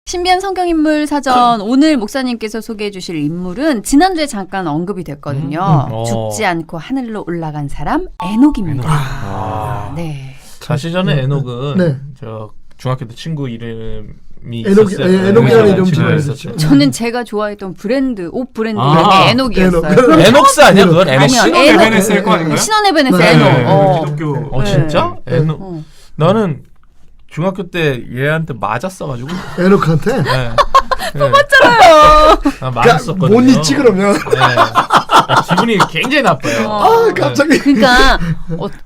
신비한 성경인물 사전 오늘 목사님께서 소개해 주실 인물은 지난주에 잠깐 언급이 됐거든요. 죽지 않고 하늘로 올라간 사람 에녹입니다. 네. 사실 저는 에녹은 네. 저 중학교 때 친구 이름이 에녹, 있었어요. 에녹이라는 이름 있었어요. 저는 제가 좋아했던 브랜드 옷 브랜드 이름이 에녹이었어요. 에녹. 에녹스 아니야 그건? 에녹스? 아니요, 신혼 에베네스일 거 아닌가요? 신혼 에베네스 네. 에녹. 기독교. 진짜? 네. 에녹. 나는 중학교 때 얘한테 맞았어가지고. 에녹한테? 네. 맞잖아요. 맞았었거든요. 못 잊지 그러면. 네. 기분이 굉장히 나빠요. 아 갑자기. 그러니까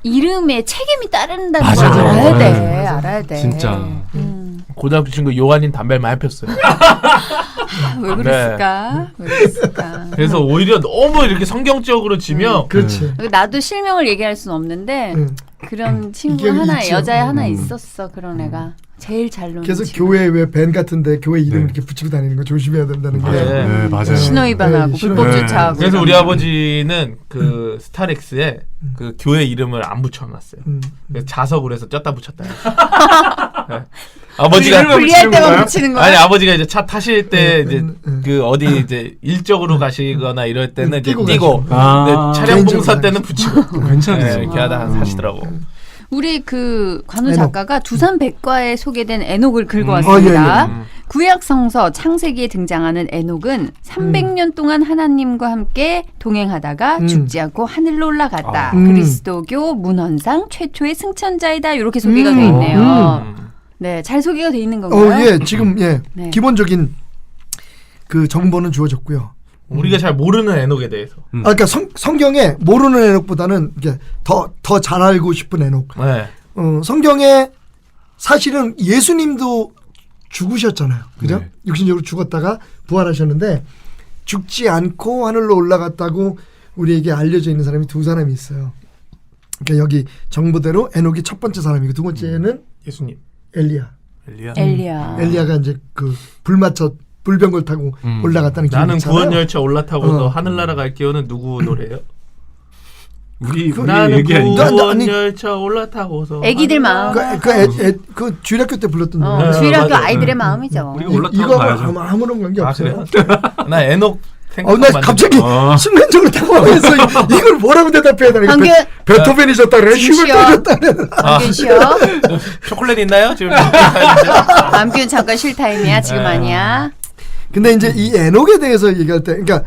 이름에 책임이 따른다는 걸 맞아. 알아야 돼. 네. 알아야 돼. 진짜. 고등학교 친구 요한인 담배를 많이 폈어요. 왜 그랬을까? 왜 그랬을까? 그래서 오히려 너무 이렇게 성경적으로 지면 그렇지. 나도 실명을 얘기할 수는 없는데 그런 친구 이게 하나 있죠. 여자애 하나 있었어. 그런 애가 제일 잘 노는 계속 친구. 교회 왜 밴 같은데 교회 이름 네. 이렇게 붙이고 다니는 거 조심해야 된다는 게. 네. 네, 맞아요. 신호 위반하고 네, 불법 네. 주차하고. 그래서 우리 아버지는 그 스타렉스에 그 교회 이름을 안 붙여놨어요. 그래서 자석으로 해서 쪘다 붙였다. 네. 아버지가 분리할 때만 붙이는 거야. 아니 아버지가 이제 차 타실 때 이제 네. 그 어디 이제 일적으로 가시거나 이럴 때는 이제 띄고 띄고 아. 차량 봉사 개인적으로 때는 붙이고 괜찮네요. 네, 이렇게 하다 하시더라고. 우리 그 관우 에녹. 작가가 두산 백과에 소개된 에녹을 긁어 예, 왔습니다. 예. 구약 성서 창세기에 등장하는 에녹은 300년 동안 하나님과 함께 동행하다가 죽지 않고 하늘로 올라갔다. 그리스도교 문헌상 최초의 승천자이다. 이렇게 소개가 돼 있네요. 네, 잘 소개가 돼 있는 건가요? 예, 지금 예 네. 기본적인 그 정보는 주어졌고요. 우리가 잘 모르는 에녹에 대해서. 아, 그러니까 성경에 모르는 에녹보다는 이게 더 잘 알고 싶은 에녹. 네. 성경에 사실은 예수님도 죽으셨잖아요. 그죠? 네. 육신적으로 죽었다가 부활하셨는데 죽지 않고 하늘로 올라갔다고 우리에게 알려져 있는 사람이 두 사람이 있어요. 그러니까 여기 정보대로 에녹이 첫 번째 사람이고 두 번째는 예수님. 엘리야. 엘리야. 엘리야가 이제 그 불병걸 타고 올라갔다는 기록이 나는 있잖아요. 구원 열차 올라타고서 어. 하늘나라 갈게요는 누구 노래예요? 우리 나는 얘기 아닌가? 구원 아니, 열차 올라타고서 애기들 마음. 그 주일학교 때 불렀던 노래. 네, 주일학교 맞아요. 아이들의 마음이죠. 우리가 올라타고 이거 가야죠. 아무런 관계 아 없어요. 그래요? 나 에녹 나 생각만 갑자기 순간적으로 당황해서 이걸 뭐라고 대답해야 되나? 방금 베토벤이셨다 그래? 슈베르트셨다 그래? 안균 쉬어. 초콜릿 있나요? 지금 안균 잠깐 쉴 타임이야. 지금 아니야. 근데 이제 이 에녹에 대해서 얘기할 때, 그러니까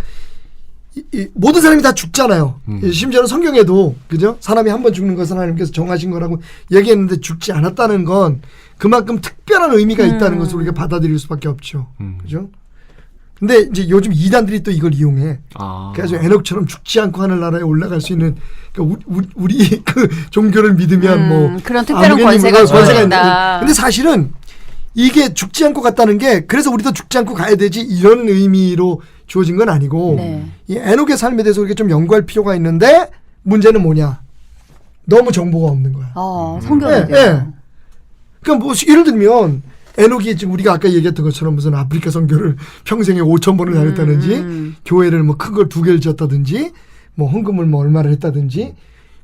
이 모든 사람이 다 죽잖아요. 심지어는 성경에도 그죠? 사람이 한 번 죽는 것은 하나님께서 정하신 거라고 얘기했는데 죽지 않았다는 건 그만큼 특별한 의미가 있다는 것을 우리가 받아들일 수밖에 없죠. 그죠? 근데 이제 요즘 이단들이 또 이걸 이용해. 그래서 에녹처럼 죽지 않고 하늘나라에 올라갈 수 있는 그러니까 우리 그 종교를 믿으면 뭐 그런 특별한 아무개님 권세가 있는데 있다. 근데 사실은 이게 죽지 않고 갔다는 게 그래서 우리도 죽지 않고 가야 되지 이런 의미로 주어진 건 아니고 네. 이 에녹의 삶에 대해서 우리가 좀 연구할 필요가 있는데 문제는 뭐냐? 너무 정보가 없는 거야. 성경에 예, 예. 그러니까 뭐 예를 들면 에녹이 지금 우리가 아까 얘기했던 것처럼 무슨 아프리카 선교를 평생에 5,000번을 다녔다든지 교회를 뭐 큰 걸 2개를 지었다든지 뭐 헌금을 뭐 얼마를 했다든지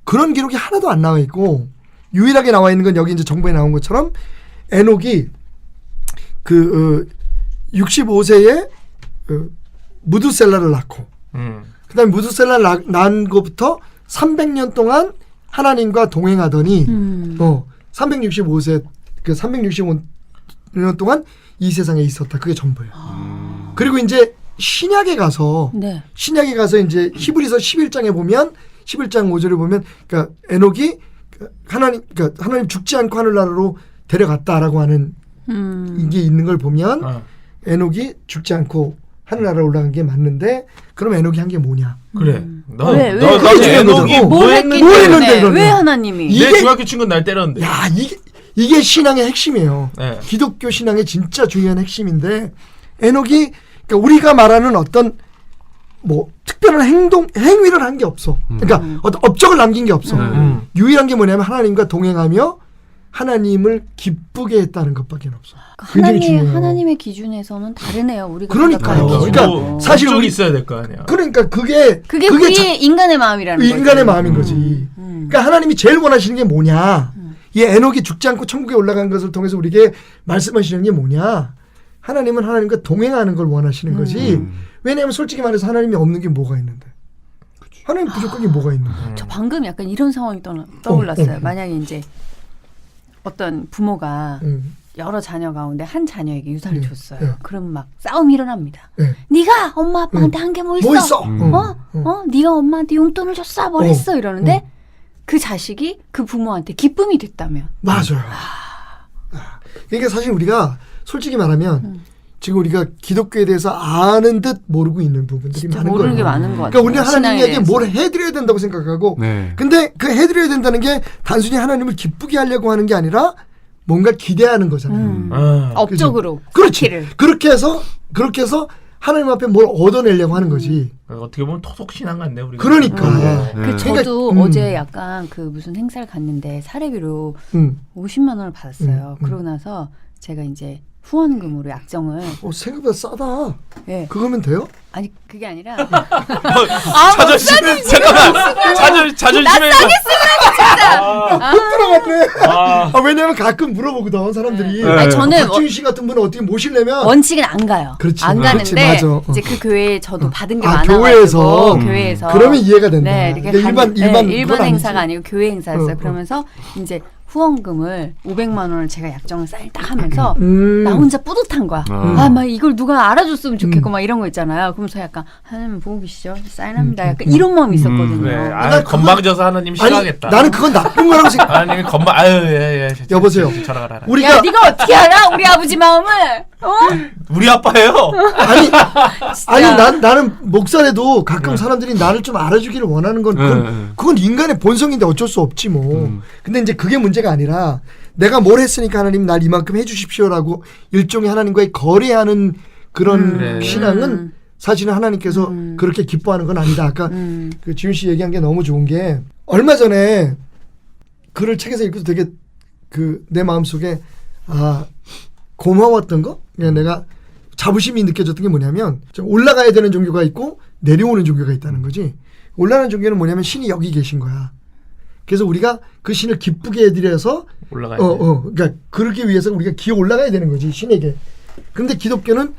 그런 기록이 하나도 안 나와 있고 유일하게 나와 있는 건 여기 이제 정보에 나온 것처럼 에녹이 그 65세에 무두셀라를 낳고 그다음에 무두셀라를 낳은 것부터 300년 동안 하나님과 동행하더니 365세 그 365년 동안 이 세상에 있었다. 그게 전부예요. 그리고 이제 신약에 가서 네. 신약에 가서 이제 히브리서 11장에 보면 11장 5절에 보면 그러니까 에녹이 하나님 죽지 않고 하늘나라로 데려갔다라고 하는 이게 있는 걸 보면 에녹이 죽지 않고 하늘나라로 올라간 게 맞는데 그럼 에녹이 한 게 뭐냐? 그래. 너 그게 에녹이 뭐 뭐 했는데? 했는데 그러면? 왜 하나님이? 이게- 내 중학교 친구는 날 때렸는데. 야 이게 신앙의 핵심이에요. 네. 기독교 신앙의 진짜 중요한 핵심인데 에녹이 그러니까 우리가 말하는 어떤 뭐 특별한 행위를 한 게 없어. 그러니까 어떤 업적을 남긴 게 없어. 유일한 게 뭐냐면 하나님과 동행하며 하나님을 기쁘게 했다는 것밖에 없어. 굉장히 중요해요. 하나님의 기준에서는 다르네요. 우리가 그러니까요. 생각하는 그러니까 기준하고. 사실 목적이 우리- 있어야 될 거 아니야. 그러니까 그게 그게 인간의 마음이라는 거죠. 인간의 마음인 거지. 그러니까 하나님이 제일 원하시는 게 뭐냐? 이 에녹이 죽지 않고 천국에 올라간 것을 통해서 우리에게 말씀하시는 게 뭐냐? 하나님은 하나님과 동행하는 걸 원하시는 거지. 왜냐하면 솔직히 말해서 하나님이 없는 게 뭐가 있는데. 하나님 부족한 게 뭐가 있는데. 저 방금 약간 이런 상황이 떠올랐어요. 만약에 이제 어떤 부모가 여러 자녀 가운데 한 자녀에게 유산을 줬어요. 그럼 막 싸움이 일어납니다. 네가 엄마 아빠한테 한 게 뭐 있어? 뭐 있어? 네가 엄마한테 용돈을 줬어? 뭘 했어? 이러는데 그 자식이 그 부모한테 기쁨이 됐다면. 맞아요. 그러니까 사실 우리가 솔직히 말하면 지금 우리가 기독교에 대해서 아는 듯 모르고 있는 부분들이 많은 모르는 거예요. 게 많은 것 같아요. 그러니까 우리는 하나님에게 신앙에 뭘 해드려야 된다고 생각하고 네. 근데 그 해드려야 된다는 게 단순히 하나님을 기쁘게 하려고 하는 게 아니라 뭔가 기대하는 거잖아요. 업적으로 그렇지. 쌓기를. 그렇게 해서 하나님 앞에 뭘 얻어내려고 하는 거지. 어떻게 보면 토속신앙 같네 우리가. 그러니까. 그 저도 그러니까, 어제 약간 그 무슨 행사를 갔는데 사례비로 50만 원을 받았어요. 그러고 나서 제가 이제 후원금으로 약정을 생각보다 싸다. 예. 그거면 돼요? 아니 그게 아니라 자존심 잠깐만 자존심에 못 들어갔네. 왜냐면 가끔 물어보거든 사람들이. 네. 아니, 저는 박지윤 씨 같은 분은 어떻게 모시려면 원칙은 안 가요. 그렇지. 안 그렇지, 가는데 맞아. 이제 그 교회에 저도 받은 게 아, 많아가지고 교회에서? 그러면 이해가 된다. 네, 이렇게 그러니까 일반 일반 그건 행사가 아니지. 아니고 교회 행사였어요. 그러면서 이제 후원금을 500만 원을 제가 약정을 딱 하면서 나 혼자 뿌듯한 거야. 막 이걸 누가 알아줬으면 좋겠고 막 이런 거 있잖아요. 그러면서 약간 하나님 보고 계시죠? 사인합니다. 약간 이런 마음이 있었거든요. 네. 난 건방져서 하나님 싫어하겠다. 나는 그건 나쁜 거라고 생각. 아니 예. 여보세요. 전화가라. 우리가 야, 네가 어떻게 알아? 우리 아버지 마음을? 우리 아빠예요. 아니 나는 목사래도 가끔 사람들이 나를 좀 알아주기를 원하는 건 그건 인간의 본성인데 어쩔 수 없지 뭐. 근데 이제 그게 문제가 아니라 내가 뭘 했으니까 하나님 날 이만큼 해주십시오라고 일종의 하나님과의 거래하는 그런 신앙은 사실은 하나님께서 그렇게 기뻐하는 건 아니다. 아까 그 지훈 씨 얘기한 게 너무 좋은 게 얼마 전에 글을 책에서 읽고서 되게 그 내 마음속에 고마웠던 거? 그러니까 내가 자부심이 느껴졌던 게 뭐냐면 좀 올라가야 되는 종교가 있고 내려오는 종교가 있다는 거지. 올라가는 종교는 뭐냐면 신이 여기 계신 거야. 그래서 우리가 그 신을 기쁘게 해드려서 올라가야 돼. 그러니까 그러기 위해서 우리가 기어 올라가야 되는 거지 신에게. 그런데 기독교는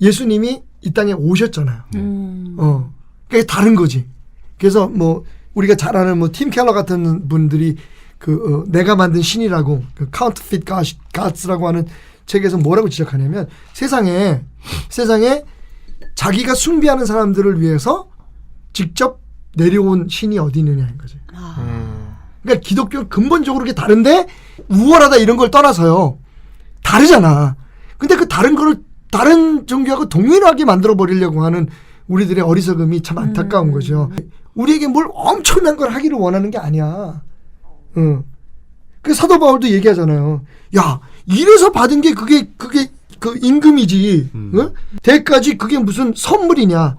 예수님이 이 땅에 오셨잖아요. 그게 다른 거지. 그래서 뭐 우리가 잘 아는 뭐 팀 켈러 같은 분들이 내가 만든 신이라고 그 counterfeit gods라고 하는 책에서 뭐라고 지적하냐면 세상에 자기가 숭배하는 사람들을 위해서 직접 내려온 신이 어디 있느냐는 거지. 그러니까 기독교는 근본적으로 그게 다른데 우월하다 이런 걸 떠나서요. 다르잖아. 근데 그 다른 거를 다른 종교하고 동일하게 만들어 버리려고 하는 우리들의 어리석음이 참 안타까운 거죠. 우리에게 뭘 엄청난 걸 하기를 원하는 게 아니야. 그 사도 바울도 얘기하잖아요. 야, 이래서 받은 게 그게 그 임금이지. 대까지 그게 무슨 선물이냐.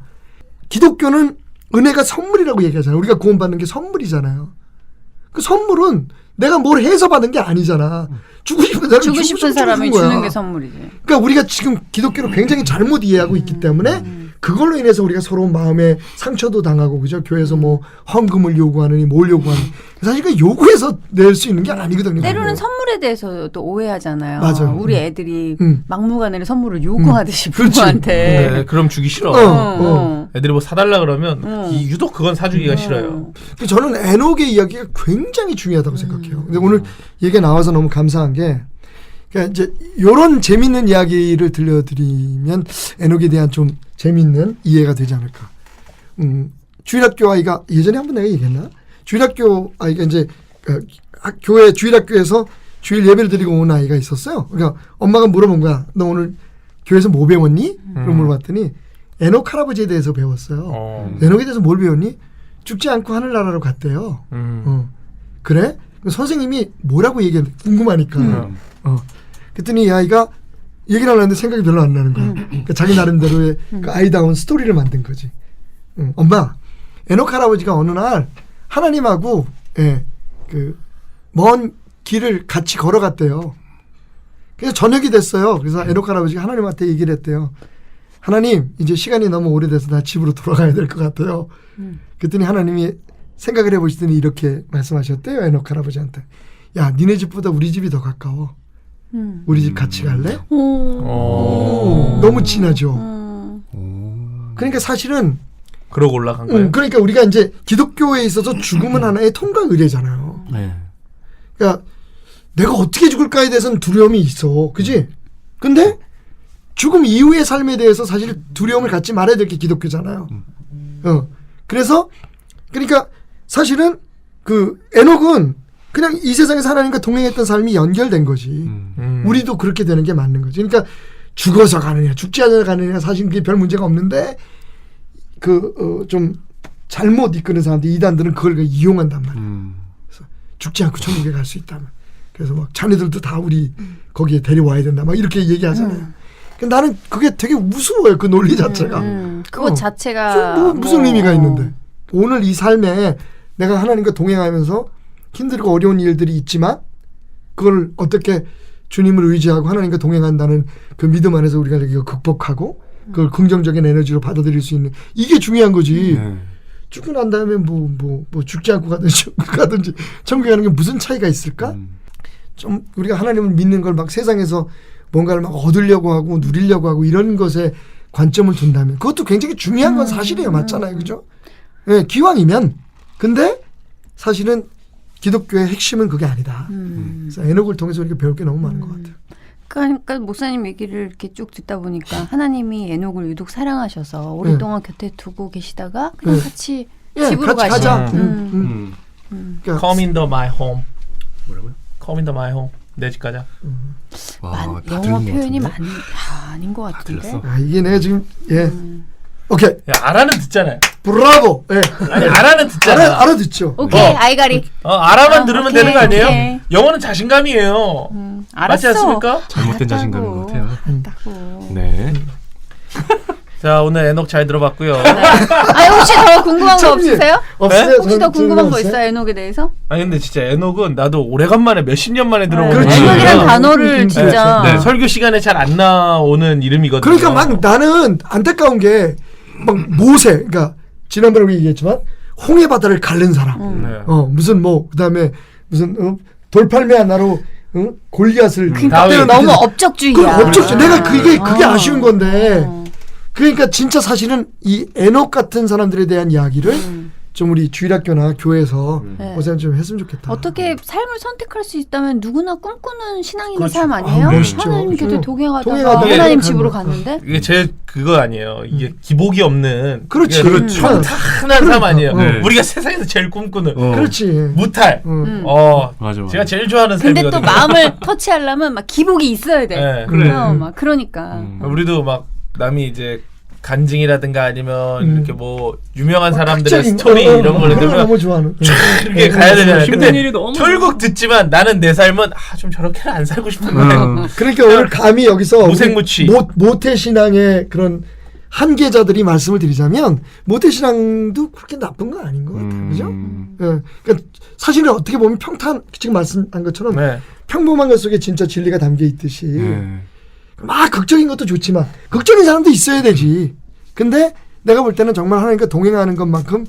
기독교는 은혜가 선물이라고 얘기하잖아요. 우리가 구원받는 게 선물이잖아요. 그 선물은 내가 뭘 해서 받은 게 아니잖아. 주고 싶은 사람이 주는 게 선물이지. 그러니까 우리가 지금 기독교를 굉장히 잘못 이해하고 있기 때문에 그걸로 인해서 우리가 서로 마음에 상처도 당하고 그죠? 교회에서 뭐 헌금을 요구하느니 뭘 요구하느니 사실 그 요구해서 낼 수 있는 게 아니거든요. 때로는 선물에 대해서도 오해하잖아요. 맞아요. 우리 애들이 막무가내로 선물을 요구하듯이 그렇지. 부모한테. 네, 그럼 주기 싫어. 애들이 뭐 사달라 그러면 유독 그건 사주기가 싫어요. 저는 에녹의 이야기가 굉장히 중요하다고 생각해요. 근데 오늘 얘기가 나와서 너무 감사한 게 그러니까 이제 이런 재밌는 이야기를 들려드리면 에녹에 대한 좀 재밌는 이해가 되지 않을까. 주일학교 아이가 예전에 한번 내가 얘기했나? 주일학교 아이가 이제 교회 주일학교에서 주일 예배를 드리고 온 아이가 있었어요. 그러니까 엄마가 물어본 거야. 너 오늘 교회에서 뭐 배웠니? 그걸 물어봤더니 에녹 할아버지에 대해서 배웠어요. 에녹에 대해서 뭘 배웠니? 죽지 않고 하늘나라로 갔대요. 그래? 선생님이 뭐라고 얘기했는데 궁금하니까. 그랬더니 이 아이가 얘기를 하려는데 생각이 별로 안 나는 거야. 그러니까 자기 나름대로의 그 아이다운 스토리를 만든 거지. 엄마, 에녹 할아버지가 어느 날 하나님하고 그 먼 길을 같이 걸어갔대요. 그래서 저녁이 됐어요. 그래서 에녹 할아버지가 하나님한테 얘기를 했대요. 하나님, 이제 시간이 너무 오래돼서 나 집으로 돌아가야 될 것 같아요. 그랬더니 하나님이 생각을 해보시더니 이렇게 말씀하셨대요. 에녹 할아버지한테. 야, 니네 집보다 우리 집이 더 가까워. 우리 집 같이 갈래? 오. 너무 진하죠. 음. 그러니까 사실은 그러고 올라간 거예요. 그러니까 우리가 이제 기독교에 있어서 죽음은 하나의 통과 의례잖아요. 네. 그러니까 내가 어떻게 죽을까에 대해서는 두려움이 있어. 그지? 근데 죽음 이후의 삶에 대해서 사실 두려움을 갖지 말아야 될 게 기독교잖아요. 그래서 그러니까 사실은 그 에녹은 그냥 이 세상에서 하나님과 동행했던 삶이 연결된 거지. 우리도 그렇게 되는 게 맞는 거지. 그러니까 죽어서 가느냐 죽지 않아 가느냐 사실 그게 별 문제가 없는데 좀 잘못 이끄는 사람들 이단들은 그걸 이용한단 말이야. 그래서 죽지 않고 천국에 갈 수 있다면. 그래서 막 자네들도 다 우리 거기에 데려와야 된다. 막 이렇게 얘기하잖아요. 근데 나는 그게 되게 무서워요. 그 논리 자체가. 그것 자체가 무슨 의미가 있는데. 오늘 이 삶에 내가 하나님과 동행하면서 힘들고 어려운 일들이 있지만 그걸 어떻게 주님을 의지하고 하나님과 동행한다는 그 믿음 안에서 우리가 이거 극복하고 그걸 긍정적인 에너지로 받아들일 수 있는 이게 중요한 거지. 죽고 난 다음에 뭐 죽지 않고 가든지 천국에 가는 게 무슨 차이가 있을까? 좀 우리가 하나님을 믿는 걸 막 세상에서 뭔가를 막 얻으려고 하고 누리려고 하고 이런 것에 관점을 둔다면 그것도 굉장히 중요한 건 사실이에요. 맞잖아요. 그죠? 예, 기왕이면. 근데 사실은 기독교의 핵심은 그게 아니다. 그래서 에녹을 통해서 우리가 배울 게 너무 많은 것 같아요. 그러니까 목사님 얘기를 이렇게 쭉 듣다 보니까 하나님이 에녹을 유독 사랑하셔서 오랫동안 곁에 두고 계시다가 그냥 같이 집으로 같이 가시죠. 가자. 그러니까 Come into my home. 뭐라고요? Come into my home. 내 집 가자. 와, 다 영어 들은 것 표현이 같은데? 아닌 것 같은데. 들었어? 이게 내가 지금 오케이 야, 알아는 듣잖아요. 브라보. 아니 알아는 듣잖아. 알아듣죠. 오케이, 아이가리. 알아만 들으면 오케이, 되는 거 아니에요? 오케이. 영어는 자신감이에요. 맞지 알았어. 않습니까? 잘못된 자신감인 것 같아요. 알았다고. 네. 자, 오늘 에녹 잘 들어봤고요. 혹시 더 궁금한 거 참니. 없으세요? 없어요? 혹시 더 궁금한 거 있어요, 에녹에 대해서? 아니 근데 진짜 에녹은 나도 오래간만에 몇십 년 만에 들어보는 그렇지. 에녹이란 네. 단어를 진짜. 네, 설교 시간에 잘 안 나오는 이름이거든요. 그러니까 막 나는 안타까운 게 막 모세, 그러니까 지난번에 우리 얘기했지만 홍해 바다를 가른 사람, 네. 무슨 그다음에 무슨 돌팔매 하나로 골리앗을 그러니까 다윗. 너무 업적주의야. 업적주. 내가 그게 아쉬운 건데. 어. 그러니까 진짜 사실은 이 에녹 같은 사람들에 대한 이야기를 좀 우리 주일학교나 교회에서 네. 고생 좀 했으면 좋겠다. 어떻게 삶을 선택할 수 있다면 누구나 꿈꾸는 신앙인의 그렇죠. 삶 아니에요? 멋있죠. 하나님 곁에 그렇죠. 동행하다가 동행하다가 하나님 가는 집으로 거. 갔는데 이게 제일 그거 아니에요. 이게 기복이 없는 그렇지. 이게 그렇죠. 평탄한 삶 아니에요. 네. 우리가 세상에서 제일 꿈꾸는 그렇지. 무탈. 맞아. 제가 제일 좋아하는 근데 삶이거든요. 또 마음을 터치하려면 막 기복이 있어야 돼. 네. 그래. 막 그러니까. 우리도 막 남이 이제 간증이라든가 아니면 이렇게 뭐 유명한 사람들의 극적인 스토리 거, 이런 걸 그런 거 들으면 너무 좋아하는. 이렇게 가야 되잖아요. 힘든 근데 일이 너무 결국 듣지만 나는 내 삶은 좀 저렇게는 안 살고 싶은데 그러니까 오늘 감히 여기서 무색무취. 모태 신앙의 그런 한계자들이 말씀을 드리자면 모태 신앙도 그렇게 나쁜 건 아닌 것 같아요. 그죠? 그러니까 사실은 어떻게 보면 지금 말씀한 것처럼 네. 평범한 것 속에 진짜 진리가 담겨 있듯이 네. 막 극적인 것도 좋지만 극적인 사람도 있어야 되지. 근데 내가 볼 때는 정말 하나님과 동행하는 것만큼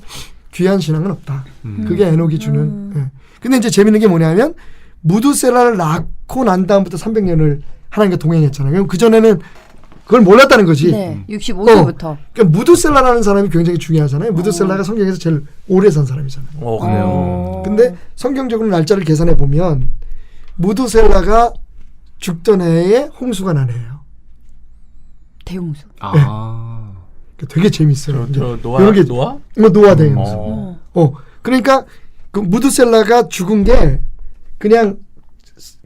귀한 신앙은 없다. 그게 에녹이 주는. 예. 근데 이제 재밌는 게 뭐냐면 무두셀라를 낳고 난 다음부터 300년을 하나님과 동행했잖아요. 그럼 그전에는 그걸 몰랐다는 거지. 네, 65세부터. 그러니까 무두셀라라는 사람이 굉장히 중요하잖아요. 무두셀라가 성경에서 제일 오래 산 사람이잖아요. 그래요. 근데 성경적으로 날짜를 계산해 보면 무두셀라가 죽던 해에 홍수가 난 해예요. 대홍수. 그러니까 되게 재밌어요. 이제 저 이런 게 노아? 노아 대홍수. 그러니까 그 무두셀라가 죽은 게 그냥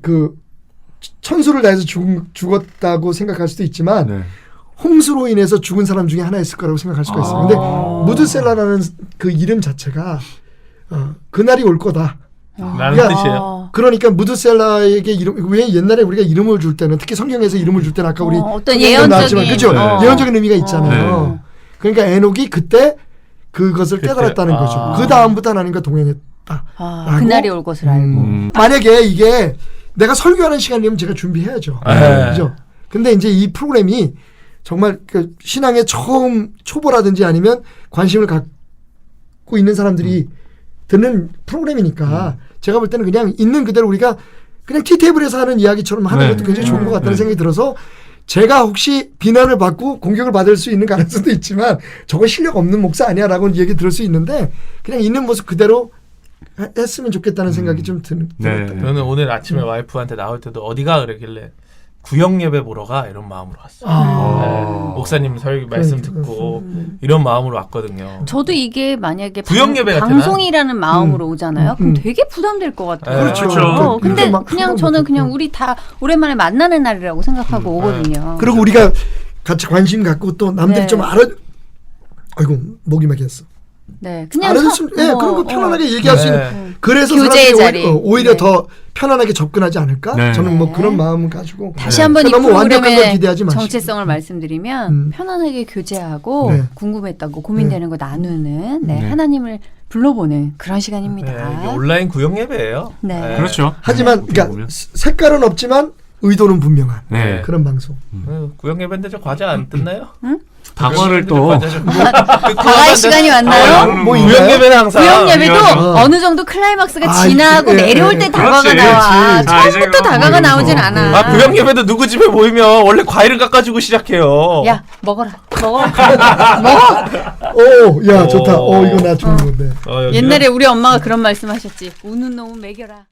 그 천수를 다해서 죽었다고 생각할 수도 있지만 네. 홍수로 인해서 죽은 사람 중에 하나였을 거라고 생각할 수가 있어요. 근데 무두셀라라는 그 이름 자체가 그날이 올 거다. 라는 그러니까 뜻이에요. 그러니까 무두셀라에게 왜 옛날에 우리가 이름을 줄 때는 특히 성경에서 이름을 줄 때는 아까 우리 어떤 성경에 나왔지만 예언적인 그죠? 네. 예언적인 의미가 있잖아요. 그러니까 에녹이 그때 그것을 그때, 깨달았다는 거죠. 그 다음부터 하나님과 동행했다. 라고? 그날이 올 것을 알고. 만약에 이게 내가 설교하는 시간이면 제가 준비해야죠. 네. 그죠? 근데 이제 이 프로그램이 정말 그 신앙의 처음 초보라든지 아니면 관심을 갖고 있는 사람들이 듣는 프로그램이니까 제가 볼 때는 그냥 있는 그대로 우리가 그냥 티테이블에서 하는 이야기처럼 하는 네. 것도 굉장히 좋은 것 같다는 생각이 들어서 제가 혹시 비난을 받고 공격을 받을 수 있는 가능성도 있지만 저거 실력 없는 목사 아니야라고 얘기 들을 수 있는데 그냥 있는 모습 그대로 했으면 좋겠다는 생각이 좀 드는. 네. 저는 오늘 아침에 와이프한테 나올 때도 어디가 그러길래 구역 예배 보러 가 이런 마음으로 왔어요. 네. 목사님 말씀 듣고 이런 마음으로 왔거든요. 저도 이게 만약에 구역 예배 같은 방송이라는 마음으로 오잖아요. 그럼 되게 부담될 것 같아요. 그렇죠. 근데 막 그냥 부담 저는 못하고. 그냥 우리 다 오랜만에 만나는 날이라고 생각하고 오거든요. 그리고 우리가 같이 관심 갖고 또 남들이 네. 좀 알아. 아이고 목이 막혔어. 네, 그냥 알아줬으면 그런 거 편안하게 얘기할 수 있는. 네. 그래서 교제의 사람들이 자리. 오히려 네. 더 편안하게 접근하지 않을까? 네. 저는 뭐 네. 그런 마음을 가지고 다시 한번 이 너무 완벽한 걸 프로그램의 기대하지 마시고. 정체성을 말씀드리면 편안하게 교제하고 네. 궁금했다고 고민되는 거 나누는 네, 네. 하나님을 불러보는 그런 시간입니다. 네, 이게 온라인 구역 예배예요. 네. 그렇죠. 하지만 어떻게 그러니까 보면. 색깔은 없지만 의도는 분명한 네. 그런 방송. 구역 예배인데 저 과자 안 뜯나요? 다과를 또 다가의 시간이 왔나요? 뭐 구역 있나요? 예배는 항상 구역 예배도 어. 어느 정도 클라이막스가 아, 지나고 예, 내려올 예, 때 예. 다가가 그렇지, 나와. 그렇지. 자, 처음부터 이제 다가가 뭐 나오진 이러면서. 않아. 아 구역 예배도 누구 집에 모이면 원래 과일을 깎아주고 시작해요. 야 먹어라. 먹어. 먹어. 오, 야 좋다. 오. 이거 나 좋은 건데. 여기는 옛날에 우리 엄마가 그런 말씀하셨지. 우는 놈은 먹여라.